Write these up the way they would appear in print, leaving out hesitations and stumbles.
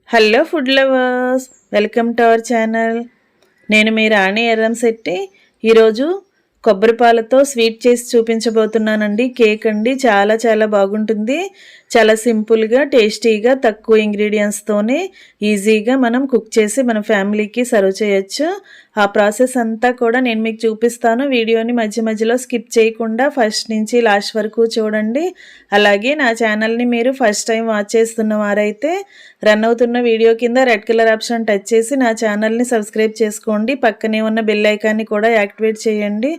Hello food lovers, welcome to our channel. నేను మీ రాణి ఎర్రంశెట్టి. ఈరోజు కొబ్బరి పాలతో స్వీట్ చేసి చూపించబోతున్నానండి. కేక్ అండి, చాలా చాలా బాగుంటుంది. చాలా సింపుల్గా, టేస్టీగా, తక్కువ ఇంగ్రీడియంట్స్తోనే ఈజీగా మనం కుక్ చేసి మన ఫ్యామిలీకి సర్వ్ చేయొచ్చు. ఆ ప్రాసెస్ అంతా కూడా నేను మీకు చూపిస్తాను. వీడియోని మధ్య మధ్యలో స్కిప్ చేయకుండా ఫస్ట్ నుంచి లాస్ట్ వరకు చూడండి. అలాగే నా ఛానల్ని మీరు ఫస్ట్ టైం వాచ్ చేస్తున్న వారైతే రన్ అవుతున్న వీడియో కింద రెడ్ కలర్ ఆప్షన్ టచ్ చేసి నా ఛానల్ని సబ్స్క్రైబ్ చేసుకోండి. పక్కనే ఉన్న బెల్ ఐకాన్ని కూడా యాక్టివేట్ చేయండి.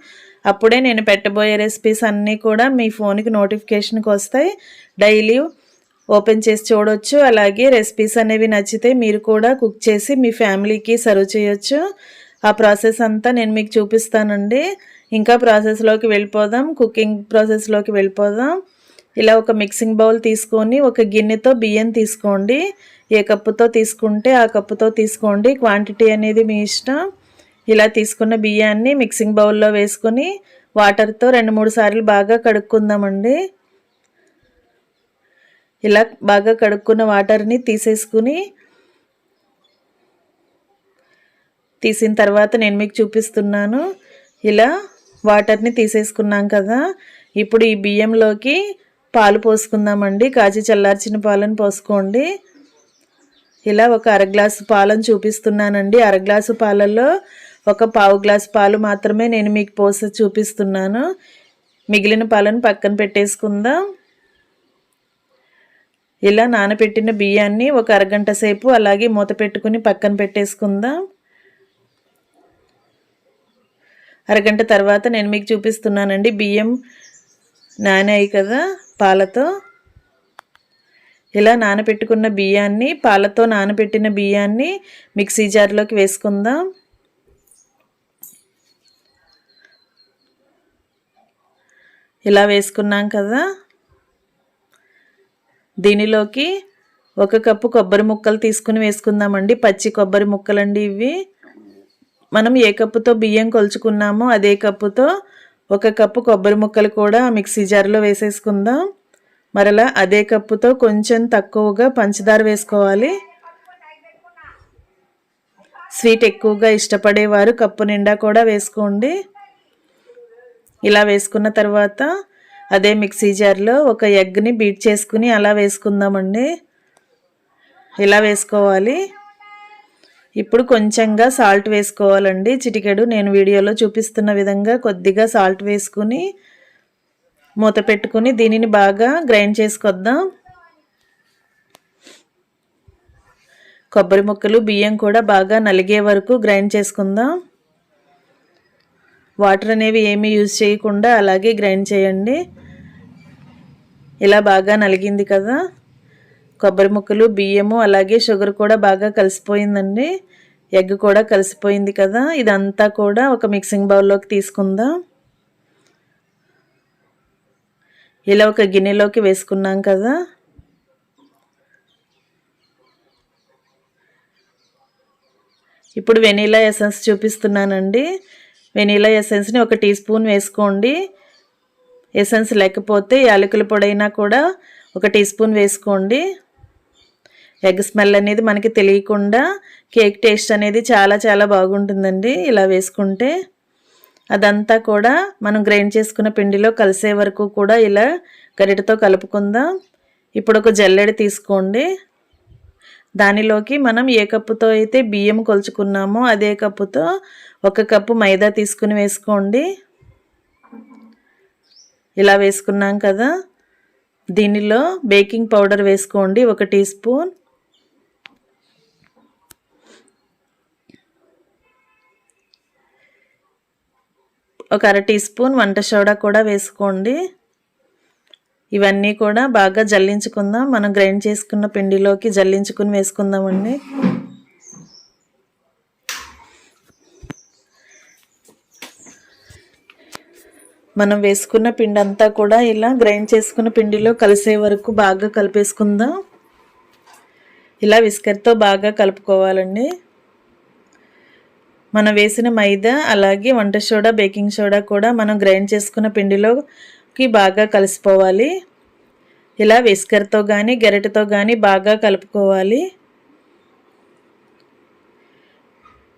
అప్పుడే నేను పెట్టబోయే రెసిపీస్ అన్నీ కూడా మీ ఫోన్కి నోటిఫికేషన్కి వస్తాయి. డైలీ ఓపెన్ చేసి చూడొచ్చు. అలాగే రెసిపీస్ అనేవి నచ్చితే మీరు కూడా కుక్ చేసి మీ ఫ్యామిలీకి సర్వ్ చేయొచ్చు. ఆ ప్రాసెస్ అంతా నేను మీకు చూపిస్తానండి. ఇంకా ప్రాసెస్లోకి వెళ్ళిపోదాం, కుకింగ్ ప్రాసెస్లోకి వెళ్ళిపోదాం. ఇలా ఒక మిక్సింగ్ బౌల్ తీసుకొని ఒక గిన్నెతో బియ్యం తీసుకోండి. ఏ కప్పుతో తీసుకుంటే ఆ కప్పుతో తీసుకోండి. క్వాంటిటీ అనేది మీ ఇష్టం. ఇలా తీసుకున్న బియ్యాన్ని మిక్సింగ్ బౌల్లో వేసుకొని వాటర్తో 2-3 సార్లు బాగా కడుక్కుందామండి. ఇలా బాగా కడుక్కున్న వాటర్ని తీసిన తర్వాత నేను మీకు చూపిస్తున్నాను. ఇలా వాటర్ని తీసేసుకున్నాం కదా, ఇప్పుడు ఈ బియ్యంలోకి పాలు పోసుకుందామండి. కాచి చల్లార్చిన పాలను పోసుకోండి. ఇలా ఒక అర గ్లాసు పాలను చూపిస్తున్నానండి. అర గ్లాసు పాలలో ఒక పావు గ్లాసు పాలు మాత్రమే నేను మీకు పోసి చూపిస్తున్నాను. మిగిలిన పాలను పక్కన పెట్టేసుకుందాం. ఇలా నానబెట్టిన బియ్యాన్ని ఒక అరగంట సేపు అలాగే మూత పెట్టుకుని పక్కన పెట్టేసుకుందాం. అరగంట తర్వాత నేను మీకు చూపిస్తున్నానండి. బియ్యం నానాయి కదా పాలతో. ఇలా నానబెట్టుకున్న బియ్యాన్ని, పాలతో నానబెట్టిన బియ్యాన్ని మిక్సీ జార్లోకి వేసుకుందాం. ఇలా వేసుకున్నాం కదా, దీనిలోకి 1 కప్పు కొబ్బరి ముక్కలు తీసుకుని వేసుకుందామండి. పచ్చి కొబ్బరి ముక్కలండి ఇవి. మనం ఏ కప్పుతో బియ్యం కొలుచుకున్నామో అదే కప్పుతో 1 కప్పు కొబ్బరి ముక్కలు కూడా మిక్సీ జార్లో వేసేసుకుందాం. మరలా అదే కప్పుతో కొంచెం తక్కువగా పంచదార వేసుకోవాలి. స్వీట్ ఎక్కువగా ఇష్టపడేవారు కప్పు నిండా కూడా వేసుకోండి. ఇలా వేసుకున్న తర్వాత అదే మిక్సీ జార్లో ఒక ఎగ్ని బీట్ చేసుకుని అలా వేసుకుందామండి. ఇలా వేసుకోవాలి. ఇప్పుడు కొంచెంగా సాల్ట్ వేసుకోవాలండి, చిటికెడు. నేను వీడియోలో చూపిస్తున్న విధంగా కొద్దిగా సాల్ట్ వేసుకుని మూత పెట్టుకుని దీనిని బాగా గ్రైండ్ చేసుకొద్దాం. కొబ్బరి ముక్కలు, బియ్యం కూడా బాగా నలిగే వరకు గ్రైండ్ చేసుకుందాం. వాటర్ అనేవి ఏమీ యూజ్ చేయకుండా అలాగే గ్రైండ్ చేయండి. ఇలా బాగా నలిగింది కదా, కొబ్బరి ముక్కలు, బియ్యము అలాగే షుగర్ కూడా బాగా కలిసిపోయిందండి. ఎగ్ కూడా కలిసిపోయింది కదా. ఇదంతా కూడా ఒక మిక్సింగ్ బౌల్లోకి తీసుకుందాం. ఇలా ఒక గిన్నెలోకి వేసుకున్నాం కదా. ఇప్పుడు వెనీలా ఎసెన్స్ చూపిస్తున్నానండి. వెనీలా ఎసెన్స్ని 1 టీ స్పూన్ వేసుకోండి. ఎసెన్స్ లేకపోతే యాలకుల పొడైనా కూడా 1 టీ స్పూన్ వేసుకోండి. ఎగ్ స్మెల్ అనేది మనకి తెలియకుండా కేక్ టేస్ట్ అనేది చాలా చాలా బాగుంటుందండి ఇలా వేసుకుంటే. అదంతా కూడా మనం గ్రైండ్ చేసుకున్న పిండిలో కలిసే వరకు కూడా ఇలా గరిటెతో కలుపుకుందాం. ఇప్పుడు ఒక జల్లెడ తీసుకోండి. దానిలోకి మనం ఏ కప్పుతో అయితే బియ్యం కొలుచుకున్నామో అదే కప్పుతో 1 కప్పు మైదా తీసుకుని వేసుకోండి. ఇలా వేసుకున్నాం కదా, దీనిలో బేకింగ్ పౌడర్ వేసుకోండి 1 టీ స్పూన్. ఒక అర టీ స్పూన్ వంట సోడా కూడా వేసుకోండి. ఇవన్నీ కూడా బాగా జల్లించుకుందాం. మనం గ్రైండ్ చేసుకున్న పిండిలోకి జల్లించుకుని వేసుకుందామండి. మనం వేసుకున్న పిండి అంతా కూడా ఇలా గ్రైండ్ చేసుకున్న పిండిలో కలిసే వరకు బాగా కలిపేసుకుందాం. ఇలా విస్కర్తో బాగా కలుపుకోవాలండి. మనం వేసిన మైదా అలాగే వంట సోడా, బేకింగ్ సోడా కూడా మనం గ్రైండ్ చేసుకున్న పిండిలోకి బాగా కలిసిపోవాలి. ఇలా విస్కర్తో కానీ గరిటెతో కానీ బాగా కలుపుకోవాలి.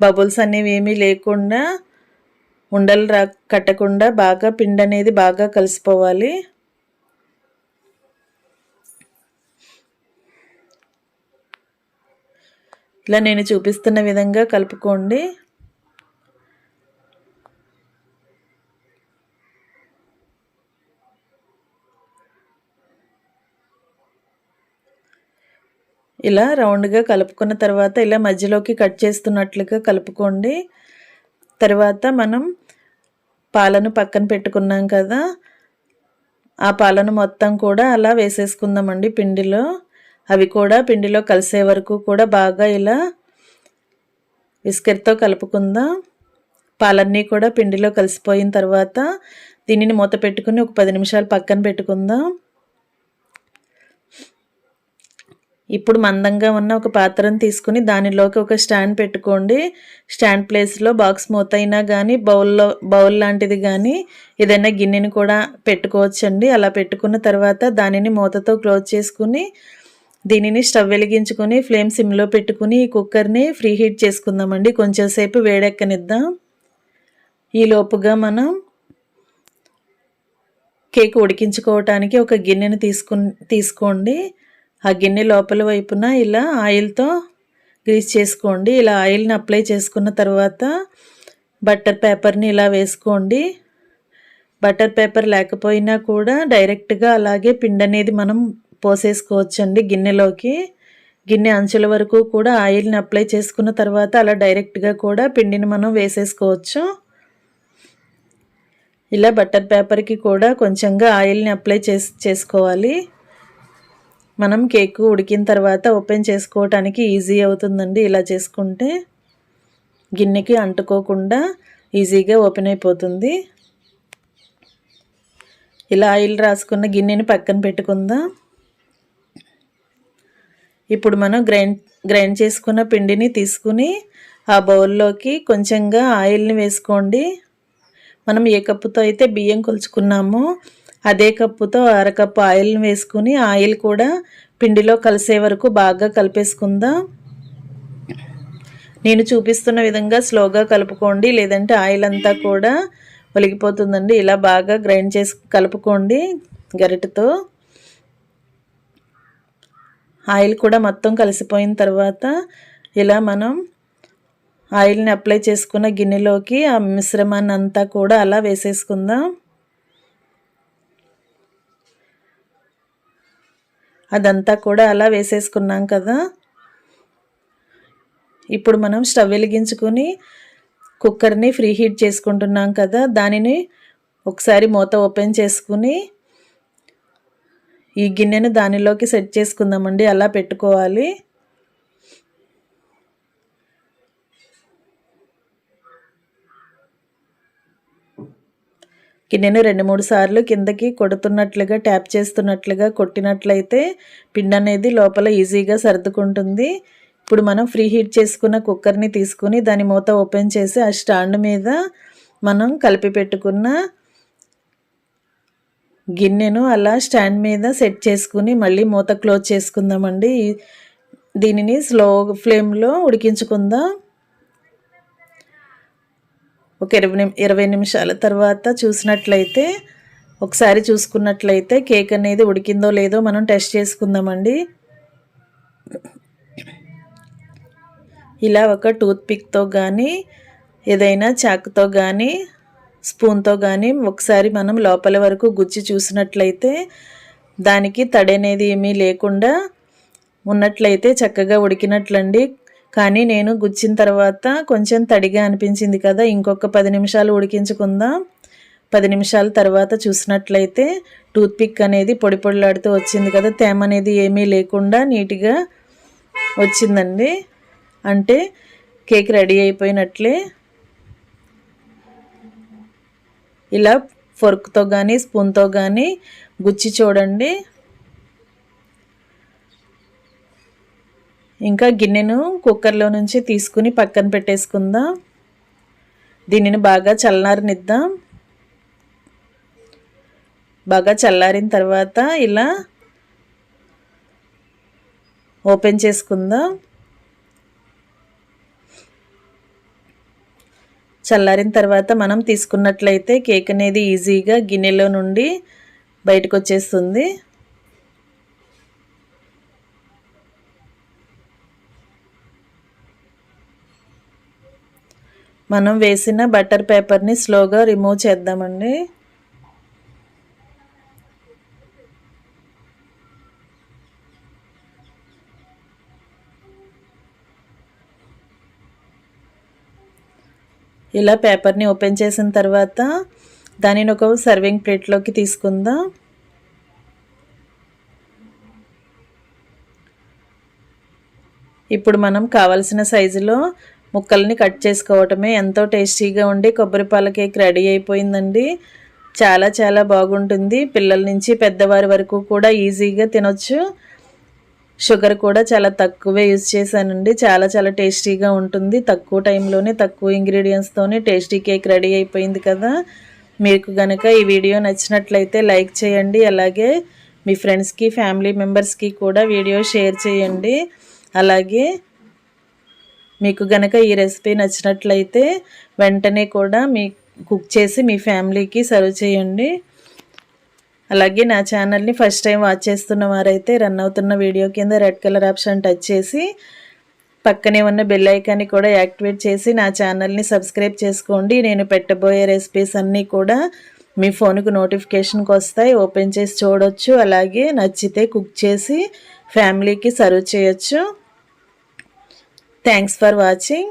బబుల్స్ అనేవి ఏమీ లేకుండా ఉండలు కట్టకుండా బాగా పిండి అనేది బాగా కలిసిపోవాలి. ఇలా నేను చూపిస్తున్న విధంగా కలుపుకోండి. ఇలా రౌండ్గా కలుపుకున్న తర్వాత ఇలా మధ్యలోకి కట్ చేస్తున్నట్లుగా కలుపుకోండి. తర్వాత మనం పాలను పక్కన పెట్టుకున్నాం కదా, ఆ పాలను మొత్తం కూడా అలా వేసేసుకుందామండి పిండిలో. అవి కూడా పిండిలో కలిసే వరకు కూడా బాగా ఇలా విస్కర్తో కలుపుకుందాం. పాలన్నీ కూడా పిండిలో కలిసిపోయిన తర్వాత దీనిని మూత పెట్టుకుని ఒక 10 నిమిషాలు పక్కన పెట్టుకుందాం. ఇప్పుడు మందంగా ఉన్న ఒక పాత్రను తీసుకుని దానిలోకి ఒక స్టాండ్ పెట్టుకోండి. స్టాండ్ ప్లేస్లో బాక్స్ మూత అయినా కానీ బౌల్ లాంటిది కానీ ఏదైనా గిన్నెని కూడా పెట్టుకోవచ్చండి. అలా పెట్టుకున్న తర్వాత దానిని మూతతో క్లోజ్ చేసుకుని దీనిని స్టవ్ వెలిగించుకొని ఫ్లేమ్ సిమ్లో పెట్టుకుని ఈ కుక్కర్ని ఫ్రీ హీట్ చేసుకుందామండి. కొంచెం సేపు వేడెక్కనిద్దాం. ఈ లోపుగా మనం కేక్ ఉడికించుకోవటానికి ఒక గిన్నెని తీసుకోండి. ఆ గిన్నె లోపల వైపున ఇలా ఆయిల్తో గ్రీస్ చేసుకోండి. ఇలా ఆయిల్ని అప్లై చేసుకున్న తర్వాత బటర్ పేపర్ని ఇలా వేసుకోండి. బటర్ పేపర్ లేకపోయినా కూడా డైరెక్ట్గా అలాగే పిండి అనేది మనం పోసేసుకోవచ్చండి గిన్నెలోకి. గిన్నె అంచుల వరకు కూడా ఆయిల్ని అప్లై చేసుకున్న తర్వాత అలా డైరెక్ట్గా కూడా పిండిని మనం వేసేసుకోవచ్చు. ఇలా బటర్ పేపర్కి కూడా కొంచెంగా ఆయిల్ని అప్లై చేసుకోవాలి. మనం కేక్ ఉడికిన తర్వాత ఓపెన్ చేసుకోవటానికి ఈజీ అవుతుందండి. ఇలా చేసుకుంటే గిన్నెకి అంటుకోకుండా ఈజీగా ఓపెన్ అయిపోతుంది. ఇలా ఆయిల్ రాసుకున్న గిన్నెని పక్కన పెట్టుకుందాం. ఇప్పుడు మనం గ్రైండ్ చేసుకున్న పిండిని తీసుకుని ఆ బౌల్లోకి కొంచెంగా ఆయిల్ని వేసుకోండి. మనం ఏ కప్పుతో అయితే బియ్యం కొలుచుకున్నామో అదే కప్పుతో అరకప్పు ఆయిల్ని వేసుకుని ఆయిల్ కూడా పిండిలో కలిసే వరకు బాగా కలిపేసుకుందాం. నేను చూపిస్తున్న విధంగా స్లోగా కలుపుకోండి, లేదంటే ఆయిల్ అంతా కూడా ఒలిగిపోతుందండి. ఇలా బాగా గ్రైండ్ చేసి కలుపుకోండి గరిటెతో. ఆయిల్ కూడా మొత్తం కలిసిపోయిన తర్వాత ఇలా మనం ఆయిల్ని అప్లై చేసుకున్న గిన్నెలోకి ఆ మిశ్రమాన్ని అంతా కూడా అలా వేసేసుకుందాం. అదంతా కూడా అలా వేసేసుకున్నాం కదా. ఇప్పుడు మనం స్టవ్ వెలిగించుకొని కుక్కర్ని ఫ్రీ హీట్ చేసుకుంటున్నాం కదా, దానిని ఒకసారి మూత ఓపెన్ చేసుకుని ఈ గిన్నెను దానిలోకి సెట్ చేసుకుందామండి. అలా పెట్టుకోవాలి. గిన్నెను 2-3 సార్లు కిందకి కొడుతున్నట్లుగా ట్యాప్ చేస్తున్నట్లుగా కొట్టినట్లయితే పిండి అనేది లోపల ఈజీగా సర్దుకుంటుంది. ఇప్పుడు మనం ఫ్రీ హీట్ చేసుకున్న కుక్కర్ని తీసుకుని దాని మూత ఓపెన్ చేసి ఆ స్టాండ్ మీద మనం కలిపి పెట్టుకున్న గిన్నెను అలా స్టాండ్ మీద సెట్ చేసుకుని మళ్ళీ మూత క్లోజ్ చేసుకుందామండి. దీనిని స్లో ఫ్లేమ్లో ఉడికించుకుందాం. ఒక 20 నిమిషాల తర్వాత చూసినట్లయితే ఒకసారి చూసుకున్నట్లయితే కేక్ అనేది ఉడికిందో లేదో మనం టెస్ట్ చేసుకుందామండి. ఇలా ఒక టూత్ పిక్తో కానీ ఏదైనా చాకుతో కానీ స్పూన్తో కానీ ఒకసారి మనం లోపల వరకు గుచ్చి చూసినట్లయితే దానికి తడి అనేది ఏమీ లేకుండా ఉన్నట్లయితే చక్కగా ఉడికినట్లండి. కానీ నేను గుచ్చిన తర్వాత కొంచెం తడిగా అనిపించింది కదా, ఇంకొక 10 నిమిషాలు ఉడికించుకుందాం. 10 నిమిషాల తర్వాత చూసినట్లయితే టూత్ పిక్ అనేది పొడి పొడిలాడుతూ వచ్చింది కదా, తేమ అనేది ఏమీ లేకుండా నీట్గా వచ్చిందండి. అంటే కేక్ రెడీ అయిపోయినట్లే. ఇలా ఫోర్క్తో కానీ స్పూన్తో కానీ గుచ్చి చూడండి. ఇంకా గిన్నెను కుక్కర్లో నుంచి తీసుకుని పక్కన పెట్టేసుకుందాం. దీనిని బాగా చల్లారనిద్దాం. బాగా చల్లారిన తర్వాత ఇలా ఓపెన్ చేసుకుందాం. చల్లారిన తర్వాత మనం తీసుకున్నట్లయితే కేక్ అనేది ఈజీగా గిన్నెలో నుండి బయటకు వచ్చేస్తుంది. మనం వేసిన బటర్ పేపర్ని స్లోగా రిమూవ్ చేద్దామండి. ఇలా పేపర్ని ఓపెన్ చేసిన తర్వాత దానిని ఒక సర్వింగ్ ప్లేట్లోకి తీసుకుందాం. ఇప్పుడు మనం కావలసిన సైజులో ముక్కల్ని కట్ చేసుకోవటమే. ఎంతో టేస్టీగా ఉండి కొబ్బరి పాల కేక్ రెడీ అయిపోయిందండి. చాలా చాలా బాగుంటుంది. పిల్లల నుంచి పెద్దవారి వరకు కూడా ఈజీగా తినొచ్చు. షుగర్ కూడా చాలా తక్కువే యూజ్ చేశానండి. చాలా చాలా టేస్టీగా ఉంటుంది. తక్కువ టైంలోనే తక్కువ ఇంగ్రీడియంట్స్తోనే టేస్టీ కేక్ రెడీ అయిపోయింది కదా. మీకు కనుక ఈ వీడియో నచ్చినట్లయితే లైక్ చేయండి. అలాగే మీ ఫ్రెండ్స్కి ఫ్యామిలీ మెంబర్స్కి కూడా వీడియో షేర్ చేయండి. అలాగే మీకు గనక ఈ రెసిపీ నచ్చినట్లయితే వెంటనే కూడా కుక్ చేసి మీ ఫ్యామిలీకి సర్వ్ చేయండి. అలాగే నా ఛానల్ని ఫస్ట్ టైం వాచ్ చేస్తున్న వారైతే రన్ అవుతున్న వీడియో కింద రెడ్ కలర్ ఆప్షన్ టచ్ చేసి పక్కనే ఉన్న బెల్ ఐకాన్ని కూడా యాక్టివేట్ చేసి నా ఛానల్ని సబ్స్క్రైబ్ చేసుకోండి. నేను పెట్టబోయే రెసిపీస్ అన్నీ కూడా మీ ఫోన్కు నోటిఫికేషన్కి వస్తాయి. ఓపెన్ చేసి చూడొచ్చు. అలాగే నచ్చితే కుక్ చేసి ఫ్యామిలీకి సర్వ్ చేయొచ్చు. Thanks for watching.